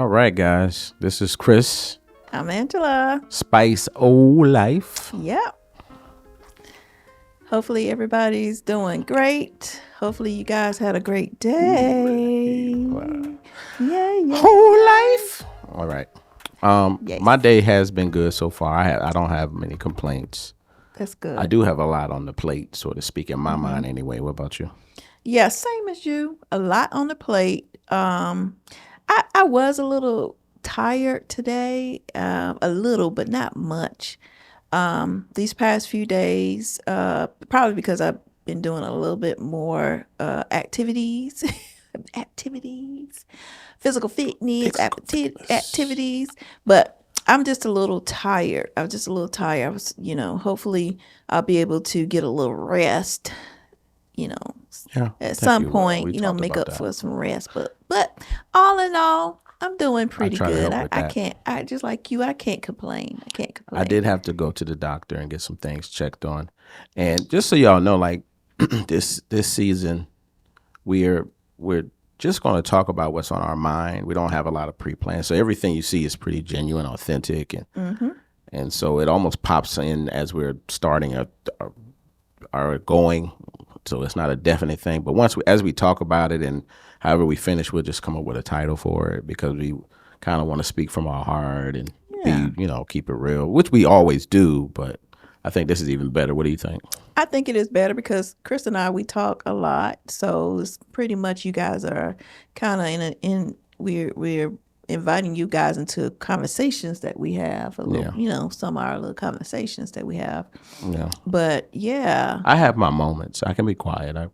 All right, guys. This is Chris. I'm Angela. Spice O Life. Yep. Hopefully everybody's doing great. Hopefully you guys had a great day. Yeah. Whole life. All right. Yes. My day has been good so far. I don't have many complaints. That's good. I do have a lot on the plate, so to speak, in my mind anyway. What about you? Yeah, same as you. A lot on the plate. I was a little tired today. A little, but not much. These past few days, probably because I've been doing a little bit more activities, physical fitness, activities. But I'm just a little tired. I was just a little tired. I was, hopefully I'll be able to get a little rest, Yeah. at thank some you. We point, talked make about up that. for some rest. But all in all, I'm doing pretty try to good. help with I that. can't. I just like you. I can't complain. I did have to go to the doctor and get some things checked on, and just so y'all know, like this season, we're just going to talk about what's on our mind. We don't have a lot of pre-plans, so everything you see is pretty genuine, authentic, and so it almost pops in as we're starting our going. So it's not a definite thing, but as we talk about it and however we finish, we'll just come up with a title for it because we kind of want to speak from our heart and Yeah. be, keep it real, which we always do. But I think this is even better. What do you think? I think it is better because Chris and I we talk a lot, so it's pretty much you guys are kind of we're inviting you guys into conversations that we have a little, some of our little conversations that we have. Yeah, But yeah, I have my moments. I can be quiet. I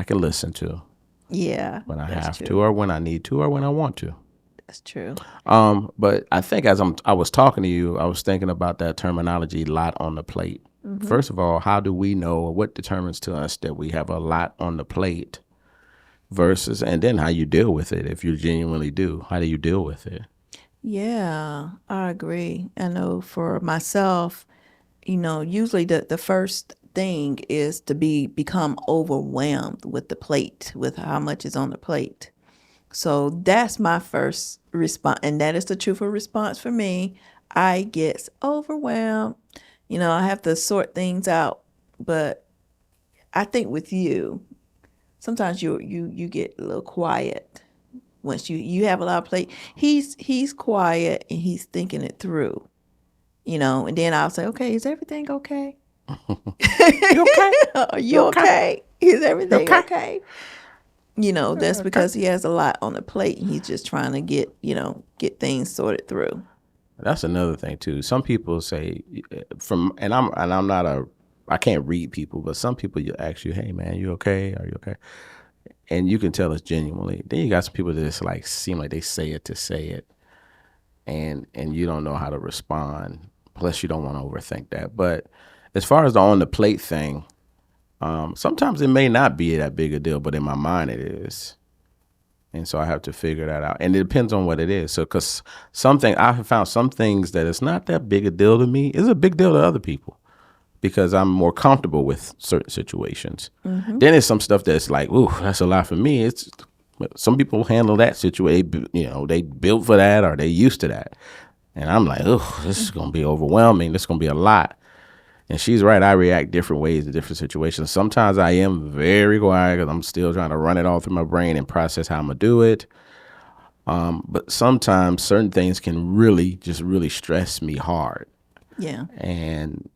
can listen to yeah, when I that's have true. to, or when I need to, or when I want to. That's true. But I think as I was talking to you, I was thinking about that terminology, lot on the plate. First of all, how do we know, or what determines to us that we have a lot on the plate versus, and then how you deal with it if you genuinely do. How do you deal with it? Yeah, I agree. I know for myself, usually the first thing is to become overwhelmed with the plate, with how much is on the plate. So that's my first response, and that is the truthful response for me. I get overwhelmed. I have to sort things out, but I think with you, sometimes you get a little quiet once you have a lot of plate. He's quiet and he's thinking it through, and then I'll say, okay, is everything okay? You okay? Are you okay? Is everything okay? okay? That's because he has a lot on the plate and he's just trying to get things sorted through. That's another thing too. Some people say and I'm not I can't read people, but some people you ask you, hey man, you okay? Are you okay? And you can tell it's genuinely. Then you got some people that just like seem like they say it to say it, and you don't know how to respond. Plus, you don't want to overthink that. But as far as the on the plate thing, sometimes it may not be that big a deal, but in my mind it is. And so I have to figure that out. And it depends on what it is. So, because I have found some things that it's not that big a deal to me, it's a big deal to other people because I'm more comfortable with certain situations. Then there's some stuff that's like, ooh, that's a lot for me. It's some people handle that situation, they built for that or they used to that. And I'm like, oh, this is going to be overwhelming. This is going to be a lot. And she's right. I react different ways in different situations. Sometimes I am very quiet because I'm still trying to run it all through my brain and process how I'm going to do it. But sometimes certain things can really stress me hard. Yeah. And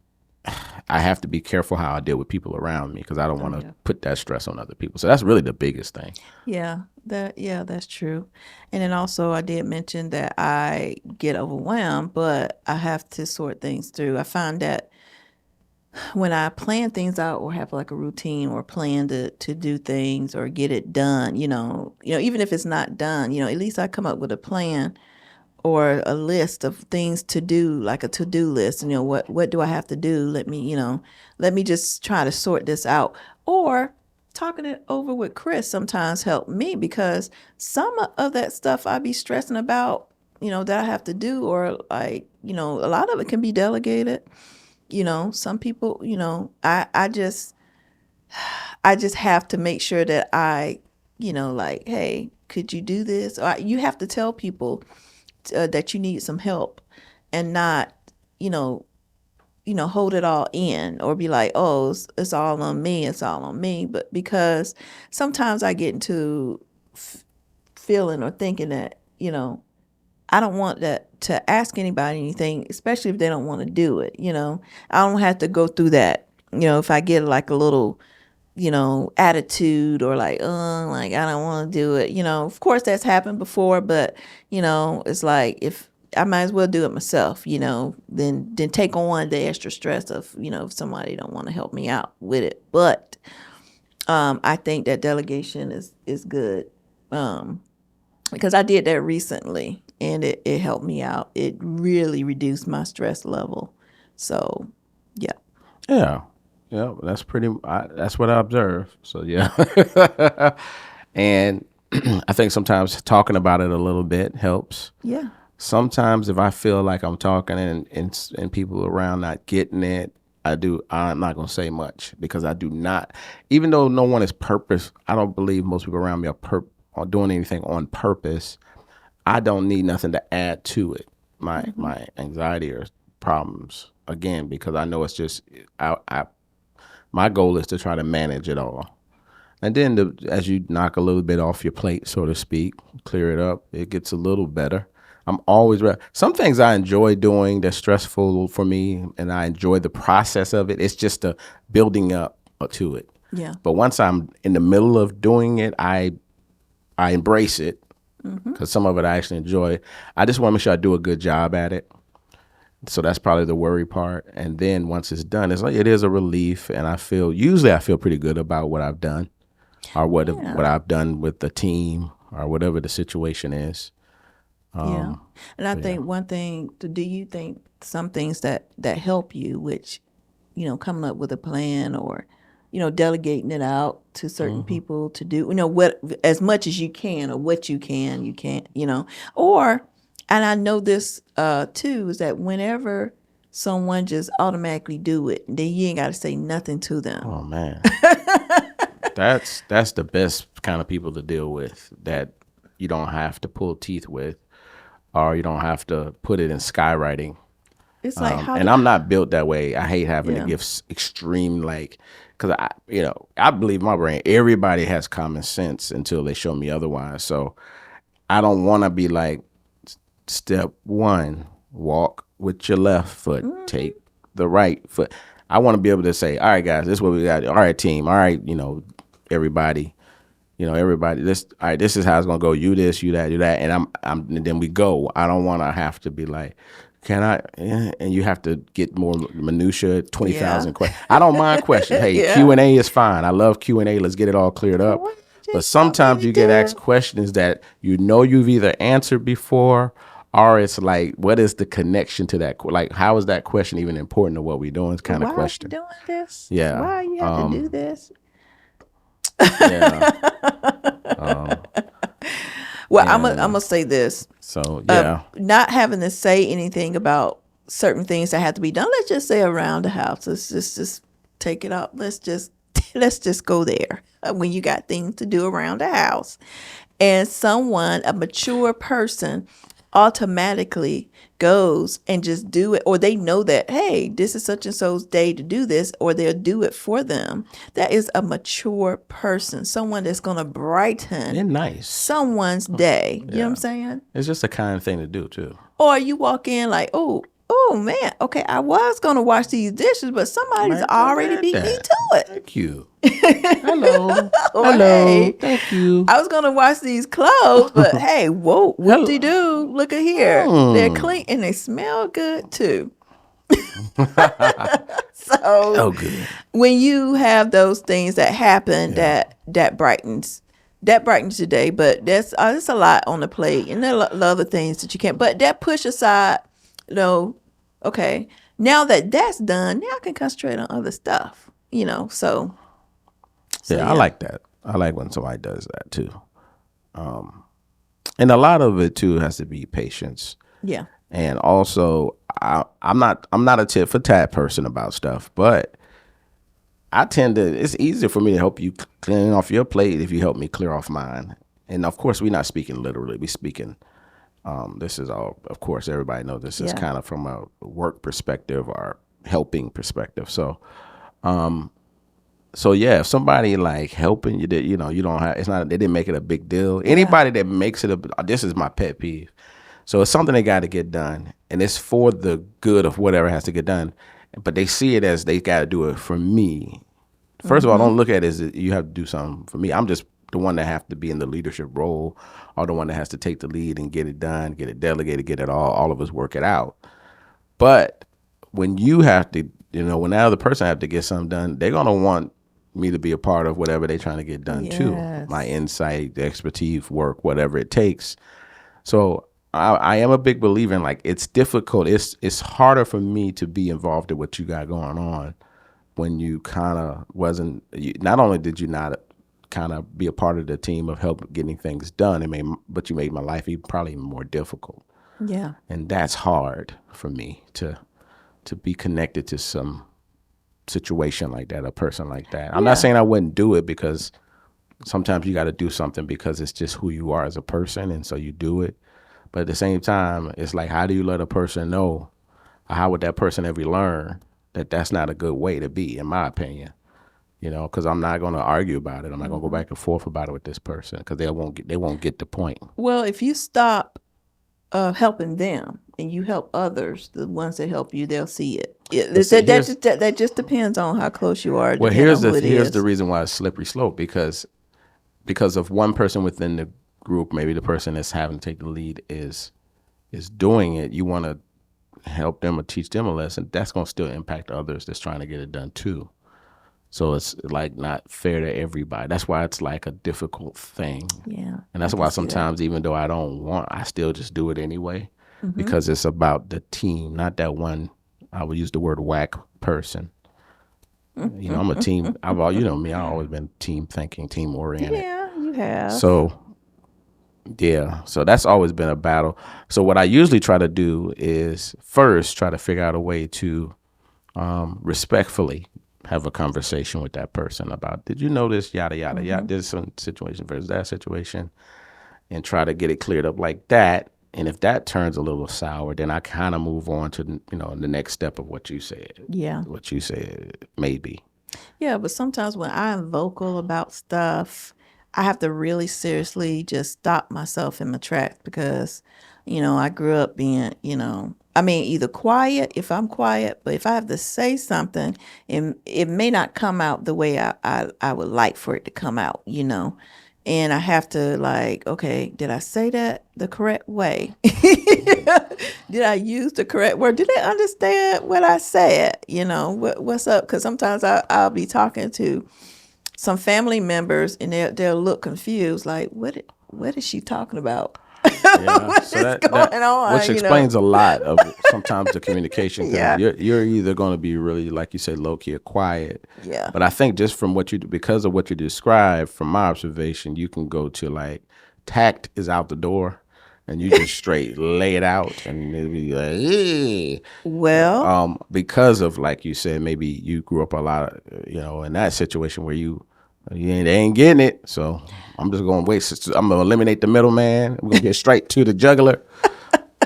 I have to be careful how I deal with people around me because I don't want to put that stress on other people. So that's really the biggest thing. Yeah, that's true. And then also I did mention that I get overwhelmed, but I have to sort things through. I find that when I plan things out or have like a routine or plan to do things or get it done, even if it's not done, at least I come up with a plan or a list of things to do, like a to-do list. What do I have to do? Let me just try to sort this out. Or talking it over with Chris sometimes help me because some of that stuff I be stressing about, that I have to do, or like, a lot of it can be delegated. Some people, I just have to make sure that I like, hey, could you do this? Or you have to tell people that you need some help, and not, you know, hold it all in, or be like, oh, it's all on me, it's all on me. But because sometimes I get into feeling or thinking that, I don't want that to ask anybody anything, especially if they don't want to do it. I don't have to go through that. If I get like a little, attitude, or like I don't want to do it. Of course that's happened before, but it's like, if I might as well do it myself, than take on the extra stress of, if somebody don't want to help me out with it. But I think that delegation is good. Because I did that recently, and it helped me out. It really reduced my stress level. So, yeah. Yeah. Yeah. That's what I observe. So, yeah. And I think sometimes talking about it a little bit helps. Yeah. Sometimes if I feel like I'm talking and people around not getting it, I'm not going to say much, because I do not, even though no one is purpose, I don't believe most people around me are doing anything on purpose. I don't need nothing to add to it, my anxiety or problems, again, because I know it's just, my goal is to try to manage it all. And then as you knock a little bit off your plate, so to speak, clear it up, it gets a little better. I'm always ready. Some things I enjoy doing that's stressful for me, and I enjoy the process of it. It's just the building up to it. Yeah. But once I'm in the middle of doing it, I embrace it, because some of it I actually enjoy. I just want to make sure I do a good job at it. So that's probably the worry part. And then once it's done, it is a relief, and usually I feel pretty good about what I've done, or what I've done with the team, or whatever the situation is. Yeah. And I think one thing, do you think some things that help you, which, coming up with a plan, or, delegating it out to certain people to do, what, as much as you can, or what you can't, or, and I know this too, is that whenever someone just automatically do it, then you ain't got to say nothing to them. Oh man, that's the best kind of people to deal with, that you don't have to pull teeth with, or you don't have to put it in skywriting. It's like, And I'm not built that way. I hate having to give extreme, because I believe in my brain, everybody has common sense until they show me otherwise. So I don't want to be like, step one, walk with your left foot, take the right foot. I want to be able to say, all right, guys, this is what we got. All right, team. All right, everybody. This, all right, this is how it's gonna go. You this, you that, and and then we go. I don't want to have to be like, can I? And you have to get more minutia, 20,000 questions. I don't mind questions. Hey, Q&A is fine. I love Q&A. Let's get it all cleared up. But sometimes you get asked questions that you've either answered before, or it's like, what is the connection to that? Like, how is that question even important to what we're doing? Kind of question. Why are you doing this? Yeah. Why you have to do this? Yeah. Well, I'm gonna say this. So yeah, Not having to say anything about certain things that have to be done. Let's just say around the house. Let's just take it up. Let's just go there. When you got things to do around the house, and a mature person, automatically goes and just do it, or they know that, hey, this is such and so's day to do this, or they'll do it for them. That is a mature person, someone that's going to brighten and nice someone's day. You know what I'm saying? It's just a kind thing to do too. Or you walk in like, oh man, okay, I was going to wash these dishes, but somebody's already beat me to it. Thank you. Hello. Or, Hello. hey, Thank you. I was going to wash these clothes, but hey, whoa, whoop-de-doo, look at here. They're clean and they smell good too. So good. When you have those things that happen, that brightens your day, but there's a lot on the plate, and there are other things that you can't. But that push aside, okay, now that's done, now I can concentrate on other stuff. So yeah, I like that. I like when somebody does that too. And a lot of it too has to be patience. Yeah. And also, I'm not a tit for tat person about stuff, but it's easier for me to help you cleaning off your plate if you help me clear off mine. And of course, we're not speaking literally. We're speaking. This is all. Of course, everybody knows this is Yeah. kind of from a work perspective or helping perspective. So yeah, if somebody like helping you, that you don't have. It's not. They didn't make it a big deal. Yeah. Anybody that makes it a. This is my pet peeve. So it's something they got to get done, and it's for the good of whatever has to get done. But they see it as they got to do it for me. First of all, don't look at it as you have to do something for me. I'm just the one that have to be in the leadership role, or the one that has to take the lead and get it done, get it delegated, get it all of us work it out. But when you have to, when that other person have to get something done, they're gonna want me to be a part of whatever they're trying to get done too. My Yes. insight, the expertise, work, whatever it takes. So I am a big believer in like it's difficult. It's harder for me to be involved in what you got going on when you kind of wasn't. Not only did you not kind of be a part of the team of help getting things done, but you made my life probably even more difficult, Yeah. and that's hard for me to be connected to some situation like that, a person like that. I'm not Yeah. saying I wouldn't do it because sometimes you got to do something because it's just who you are as a person, and so you do it. But at the same time, it's like, how do you let a person know? Or how would that person ever learn that that's not a good way to be, in my opinion? Because I'm not going to argue about it. I'm not going to go back and forth about it with this person because they won't get the point. Well, if you stop helping them and you help others, the ones that help you, they'll see it. But see, That just depends on how close you are, well, depending here's on the who it here's the is. reason why it's slippery slope because of one person within the group, maybe the person that's having to take the lead is doing it. You want to help them or teach them a lesson. That's going to still impact others that's trying to get it done too. So it's like not fair to everybody. That's why it's like a difficult thing. Yeah, And I that's can why see that. sometimes, even though I don't want, I still just do it anyway because it's about the team, not that one. I would use the word whack person. I'm a team. You know me. I've always been team thinking, team oriented. Yeah, you have. So yeah, so that's always been a battle. So what I usually try to do is first try to figure out a way to respectfully have a conversation with that person about, did you notice, yada yada yada, this some situation versus that situation, and try to get it cleared up like that. And if that turns a little sour, then I kind of move on to the next step of what you said. Yeah. What you said maybe. Yeah, but sometimes when I'm vocal about stuff, I have to really seriously just stop myself in my tracks because, I grew up being, I mean, either quiet if I'm quiet, but if I have to say something, it may not come out the way I would like for it to come out. And I have to like, okay, did I say that the correct way? Did I use the correct word? Did they understand what I said? What's up? Because sometimes I'll be talking to some family members and they'll look confused, like what is she talking about? Yeah, What so is that going which on? explains a lot of sometimes the communication because Yeah, you're either going to be really, like you said, low key or quiet. yeah. But I think just from because of what you described, from my observation, you can go to like tact is out the door, and you just straight lay it out, and it'll be like, yeah. Well, Because of like you said, maybe you grew up a lot, in that situation where they ain't getting it. So I'm just gonna wait. I'm gonna eliminate the middleman. We're gonna get straight to the juggler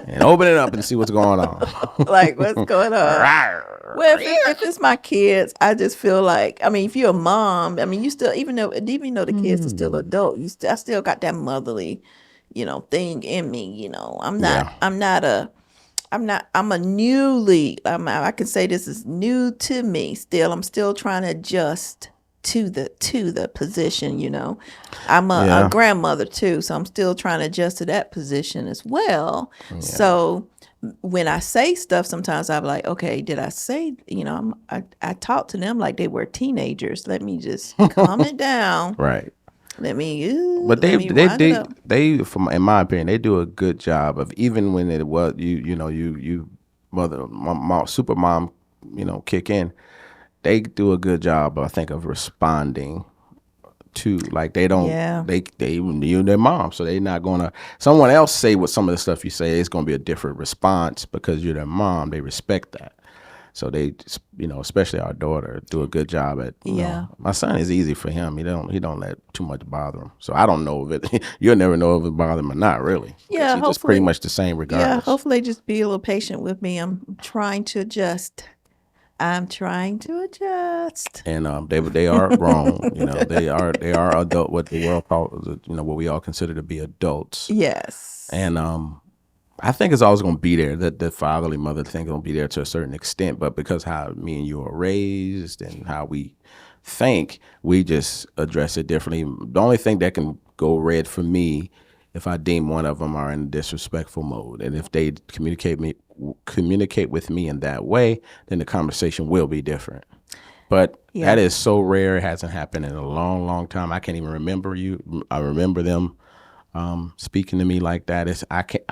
and open it up and see what's going on. like what's going on? Well, if it's my kids, I just feel like, I mean, if you're a mom, I mean, you still, even though the kids are still adult, I still got that motherly, thing in me. Yeah. I'm a newly, I can say this is new to me still. I'm still trying to adjust to the position. I'm a Yeah. grandmother too, so I'm still trying to adjust to that position as well. So when I say stuff, sometimes I'm like, okay, did I say, I talk to them like they were teenagers. Let me just calm it down. Right. Let me, But let me wind it up. from in my opinion, they do a good job of, even when it was you mother mom, super mom, kick in. They do a good job, I think, of responding to, like, they don't Yeah. they you their mom, so they're not gonna, someone else say what some of the stuff you say, it's gonna be a different response because you're their mom. They respect that. So they, especially our daughter, do a good job at. Yeah. My son is easy for him. He don't let too much bother him. So I don't know if it. You'll never know if it bothers him or not, really, because Yeah, he's just pretty hopefully. much the same Yeah, regardless. hopefully just be a little patient with me. I'm trying to adjust. I'm trying to adjust. And they are grown. They are adult. What the world calls, what we all consider to be adults. Yes. And I think it's always going to be there. That the fatherly mother thing is going to be there to a certain extent, but because how me and you are raised and how we think, we just address it differently. The only thing that can go red for me, if I deem one of them are in disrespectful mode, and if they communicate with me in that way, then the conversation will be different. But that Yeah. is so rare. It hasn't happened in a long, long time. I can't even remember you. I remember them speaking to me like that. It's I can't.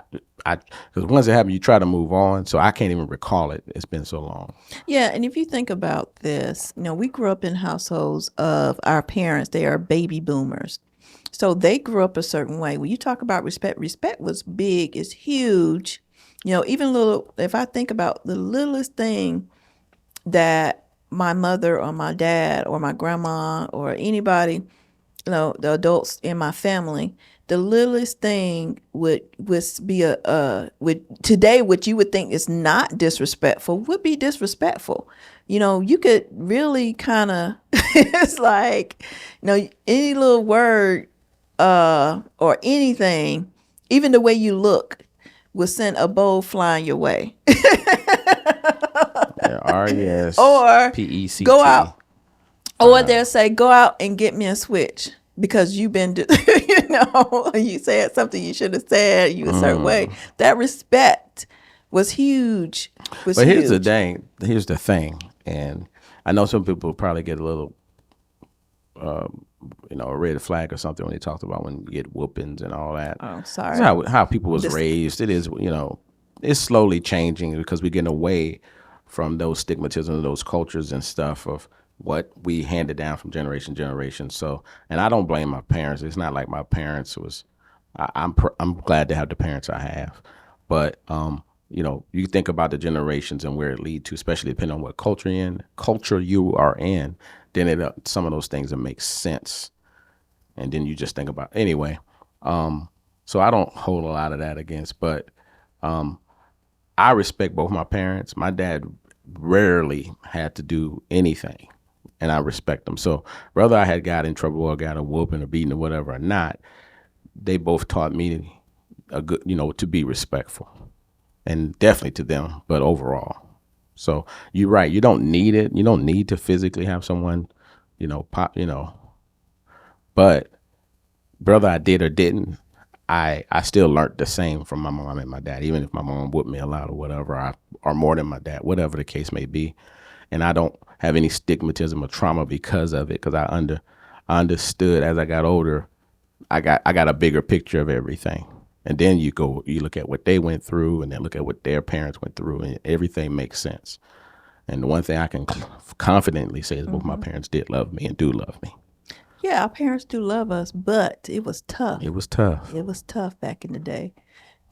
Because once it happened, you try to move on. So I can't even recall it. It's been so long. Yeah, and if you think about this, we grew up in households of our parents, they are baby boomers. So they grew up a certain way. When you talk about respect, respect was big, it's huge. Even little, if I think about the littlest thing that my mother or my dad or my grandma or anybody, the adults in my family, the littlest thing would be would today what you would think is not disrespectful would be disrespectful. You could really kind of it's like, any little word or anything, even the way you look will send a bowl flying your way. Yeah, Or go RESPECT. out. Or they'll say, go out and get me a switch because you've been, you said something you should have said you a certain way. That respect was huge. Was But here's the huge. thing. Here's the thing, and I know some people probably get a little, a red flag or something when they talked about when you get whoopings and all that. Oh, That's sorry. how people was This, raised. It is, it's slowly changing because we're getting away from those stigmatism, those cultures and stuff of what we handed down from generation to generation. So, and I don't blame my parents. It's not like my parents was. I'm glad to have the parents I have, but you think about the generations and where it lead to, especially depending on what culture you are in. Then some of those things that make sense, and then you just think about anyway. So I don't hold a lot of that against, but I respect both my parents. My dad rarely had to do anything, and I respect them. So whether I had got in trouble or got a whooping or beaten or whatever or not, they both taught me a good, to be respectful, and definitely to them, but overall. So you're right. You don't need it. You don't need to physically have someone, pop, but whether I did or didn't, I still learned the same from my mom and my dad, even if my mom whooped me a lot or whatever, or more than my dad, whatever the case may be. And I don't have any stigmatism or trauma because of it, because I understood as I got older. I got a bigger picture of everything. And then you look at what they went through, and then look at what their parents went through, and everything makes sense. And the one thing I can confidently say is both my parents did love me and do love me. yeah, our parents do love us, but it was tough. It was tough. It was tough back in the day.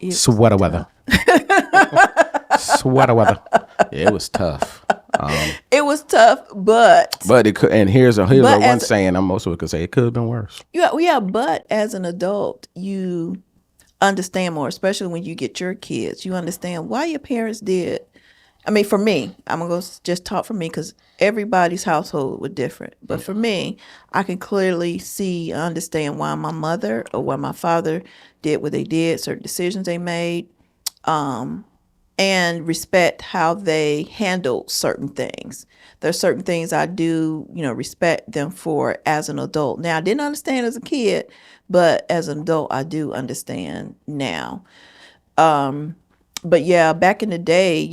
It was Sweater tough. weather. Sweater weather. Yeah, it was tough. It was tough, but But it could. And here's a But one as saying I'm most of it could say it could have been worse. yeah, but as an adult, you understand more, especially when you get your kids. You understand why your parents did. I mean, for me, I'm gonna just talk for me because everybody's household was different. But for me, I can clearly see, understand why my mother or why my father did what they did, certain decisions they made, and respect how they handled certain things. There's certain things I do, respect them for as an adult. Now, I didn't understand as a kid, but as an adult, I do understand now. But yeah, back in the day,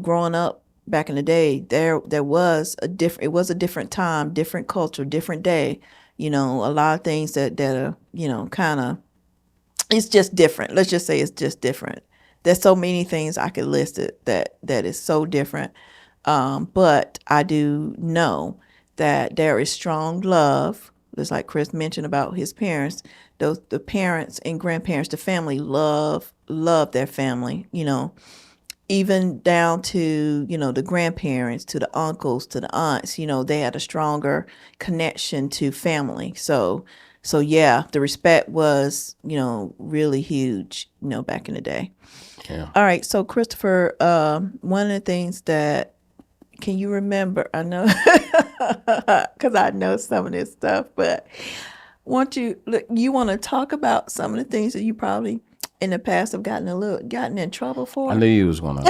growing up back in the day, there was it was a different time, different culture, different day. A lot of things that are, kind of, it's just different. Let's just say it's just different. There's so many things I could list it that is so different. But I do know that there is strong love, just like Chris mentioned about his parents. The parents and grandparents, the family love their family, even down to, the grandparents, to the uncles, to the aunts, they had a stronger connection to family. So yeah, the respect was, really huge, back in the day. Yeah. All right, so Christopher, one of the things that, can you remember? I know, because I know some of this stuff, but you want to talk about some of the things that you probably in the past have gotten in trouble I for? knew you was gonna.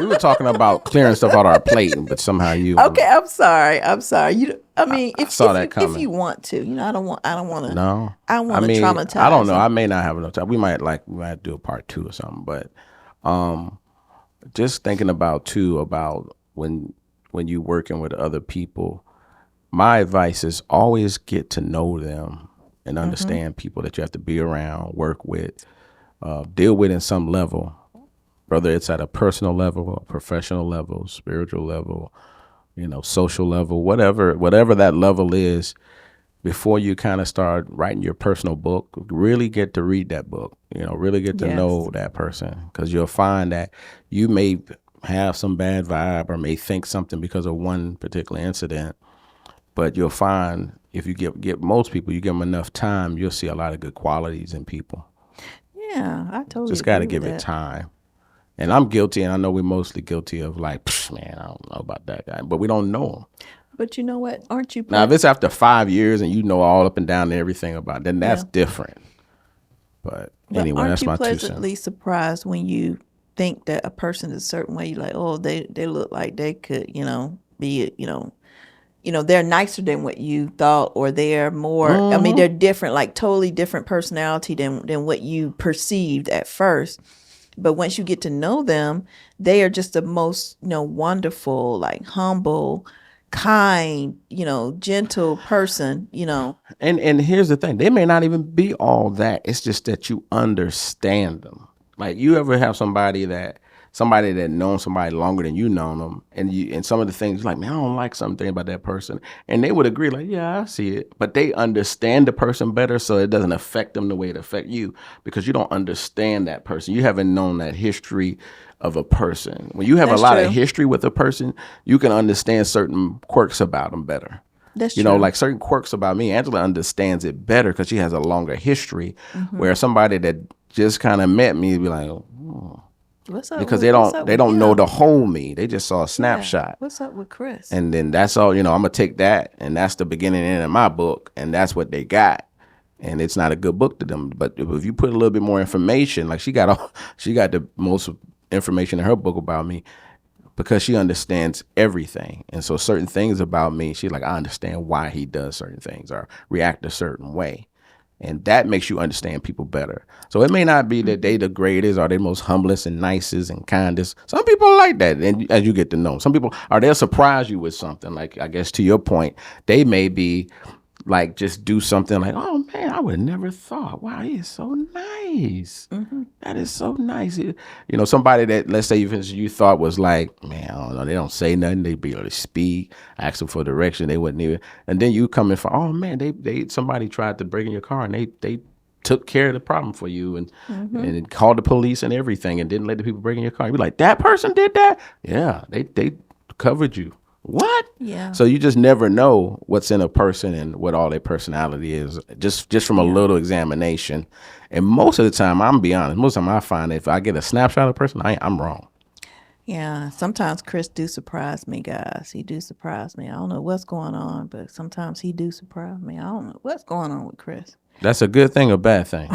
We were talking about clearing stuff out our plate, but somehow you. Okay, I'm sorry. I'm sorry. I mean, I if saw if that you if coming. you want to, I don't want to. No, I don't I want to mean, I don't traumatize know. them. I may not have enough time. We might do a part two or something. But just thinking about too about when you working with other people, my advice is always get to know them and understand people that you have to be around, work with, deal with in some level, whether it's at a personal level, a professional level, spiritual level, social level, whatever that level is. Before you kind of start writing your personal book, really get to read that book, really get to Yes, know that person, because you'll find that you may have some bad vibe or may think something because of one particular incident, but you'll find if you get most people, you give them enough time, you'll see a lot of good qualities in people. yeah, I totally Just got to agree with give it that. time. And I'm guilty, and I know we're mostly guilty of like, man, I don't know about that guy, but we don't know him. But you know what? Aren't you Now, if pleasant? it's after 5 years and you know all up and down and everything about it, then that's Yeah. different. But But anyway, aren't that's you my 2 cents. pleasantly surprised when you think that a person is a certain way? You're like, oh, they look like they could, be, they're nicer than what you thought, or they're more. I mean, they're different, like totally different personality than what you perceived at first. But once you get to know them, they are just the most, wonderful, like humble, kind, gentle person. And here's the thing: they may not even be all that. It's just that you understand them. Like you ever have somebody that known somebody longer than you known them, and some of the things you're like, man, I don't like something about that person, and they would agree, like, yeah, I see it, but they understand the person better, so it doesn't affect them the way it affect you because you don't understand that person. You haven't known that history of a person. When you have a That's lot of true. history with a person, you can understand certain quirks about them better. That's true. Like certain quirks about me, Angela understands it better because she has a longer history. Mm-hmm. Where somebody that just kind of met me be like, because What's up they with don't know him? the whole me. They just saw a Yeah. snapshot, What's up with Chris? and then that's all. I'm gonna take that, and that's the beginning and end of my book, and that's what they got. And it's not a good book to them. But if you put a little bit more information, like she got the most information in her book about me, because she understands everything. And so certain things about me, she's like, I understand why he does certain things or react a certain way. And that makes you understand people better. So it may not be that they the greatest or they most humblest and nicest and kindest. Some people are like that. And as you get to know them, some people are, they'll surprise you with something. Like, I guess to your point, they may be like, just do something like, oh man, I would have never thought. Wow, he is so nice. That is so nice. Somebody that, let's say, you thought was like, man, I don't know, they don't say nothing. They barely speak. Ask them for direction, they wouldn't even. And then you come in for, oh man, they somebody tried to break in your car and they took care of the problem for you and it called the police and everything and didn't let the people break in your car. You be like, that person did that? Yeah, they covered you. What? Yeah. So you just never know what's in a person and what all their personality is, just from a little examination. And most of the time, I'm gonna be honest, most of the time I find that if I get a snapshot of a person, I'm wrong. Yeah. Sometimes Chris do surprise me, guys. He do surprise me. I don't know what's going on, but sometimes he do surprise me. I don't know what's going on with Chris. That's a good thing or bad thing.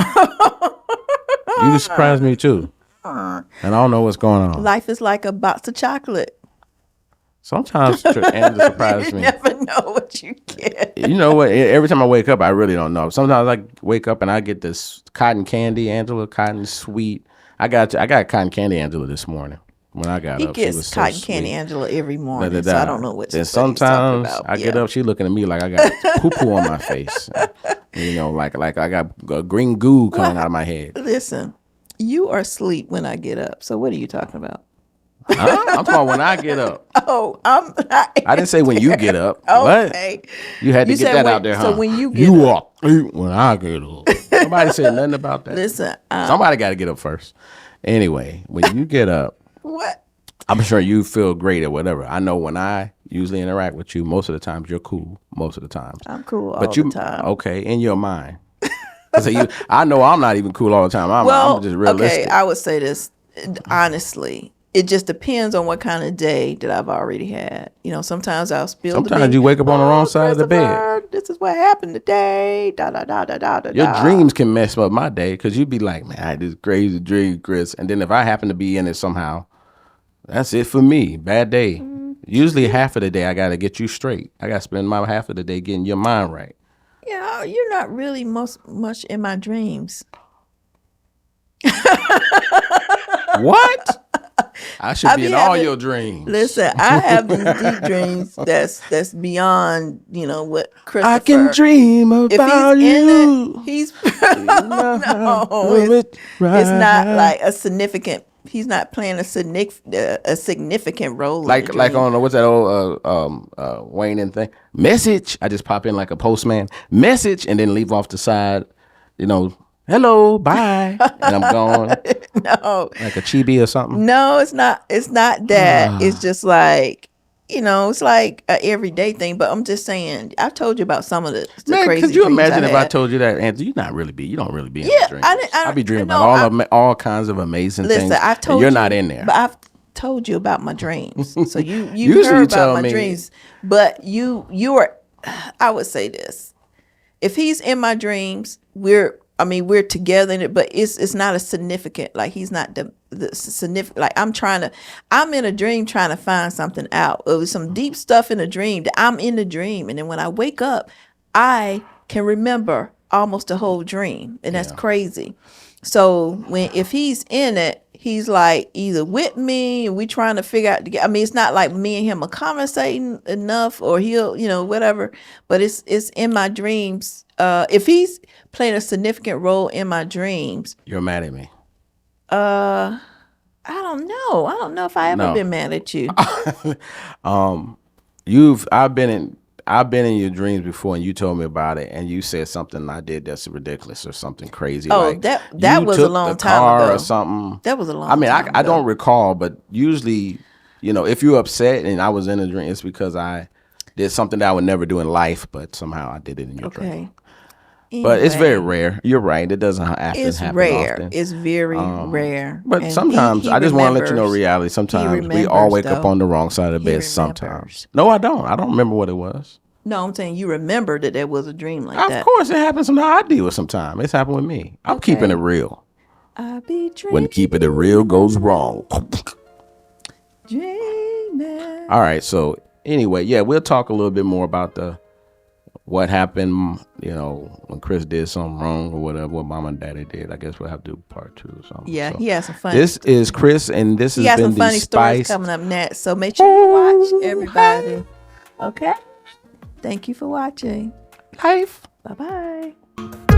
You surprise me too, and I don't know what's going on. Life is like a box of chocolate. Sometimes Angela surprises You me. never know what you get. You know what? Every time I wake up, I really don't know. Sometimes I wake up and I get this cotton candy, Angela, cotton sweet. I got cotton candy, Angela, this morning when I got He up. She gets was so cotton candy sweet. Angela every Da, morning, da, so I da. don't know what And he's talking sometimes about. I get Yeah. up, she looking at me like I got poo poo on my face. Like I got green goo coming out of my head. Listen, you are asleep when I get up. So what are you talking about? Huh? I'm talking when I get up. Oh, I'm I didn't say when you get up. What? okay. You had to You get said that when- out there, so huh? when you get you up. are when I get up. Nobody said nothing about that. Listen, Somebody got to get up first. Anyway, when you get up, What? I'm sure you feel great or whatever. I know when I usually interact with you, most of the times you're cool. Most of the times, I'm cool all but the you time. okay in your mind? So I know I'm not even cool all the time. I'm Well, just okay, realistic. I would say this honestly. It just depends on what kind of day that I've already had. You know, sometimes I'll spill the Sometimes beans. you wake up on the wrong Oh, side of the bed. Christopher, this is what happened today. Da da da da da da Your da. dreams can mess up my day because you'd be like, man, I had this crazy dream, Chris. And then if I happen to be in it somehow, that's it for me. Bad day. Usually half of the day I got to get you straight. I got to spend my half of the day getting your mind right. Yeah, you're not really much in my dreams. What? I should I be be in all having your dreams. Listen, I have these deep dreams that's beyond, what I can Christopher. dream If he's about in it, you. he's You know how to no, do it it's not right. like a significant. He's not playing a significant role in the Like dream. on what's that old Wayne and thing? Message. I just pop in like a postman. Message and then leave off the side. Hello, bye, and I'm gone No, like a chibi or something. no, it's not. It's not that. It's just like it's like a everyday thing. But I'm just saying. I've told you about some of the Man, crazy could you dreams I imagine if I had. told you that, Anthony? You don't really be in my Yeah, dreams. I be dreaming about no, all kinds of amazing listen, things, I've and told you're you, not in there. but I've told you about my dreams. So you've Usually, you heard about tell my me. dreams, but you are. I would say this: if he's in my dreams, we're together in it, but it's not a significant. Like he's not the significant. Like I'm in a dream trying to find something out. It was some deep stuff in a dream that I'm in the dream, and then when I wake up, I can remember almost the whole dream, and that's Yeah. crazy. So if he's in it, he's like either with me and we trying to figure out. I mean, it's not like me and him are conversating enough, or he'll whatever. But it's in my dreams. If he's playing a significant role in my dreams, You're mad at me. I don't know. I don't know if I ever No. been mad at you. I've been in your dreams before, and you told me about it, and you said something I did that's ridiculous or something crazy. Oh, like that you was a took long the time car ago. or something. That was a long I mean, time I ago. don't recall, but usually, if you're upset and I was in a dream, it's because I did something that I would never do in life, but somehow I did it in your dream. Okay. But it's very Anyway, rare. You're right. It doesn't it's happen rare. often. It's very rare. But And sometimes he I just want to let you know remembers. reality. He Sometimes we all remembers, wake up though. on the wrong side of the He bed. remembers. Sometimes. No, I don't. I don't remember what it was. No, I'm saying you remember that there was a dream like Of that. course, it happens. Sometimes I deal with sometimes. It's happened with me. I'm Okay. keeping it real. I be When keeping it real goes wrong. dreaming. All right. So anyway, yeah, we'll talk a little bit more about what happened. When Chris did something wrong or whatever. What mom and daddy did. I guess we'll have to do part 2 or something. Yeah, So, he has some funny. this is Chris, and this He has got been some funny the stories Spice. coming up next. So make sure you watch, everybody. Okay. Thank you for watching. Life. Bye bye.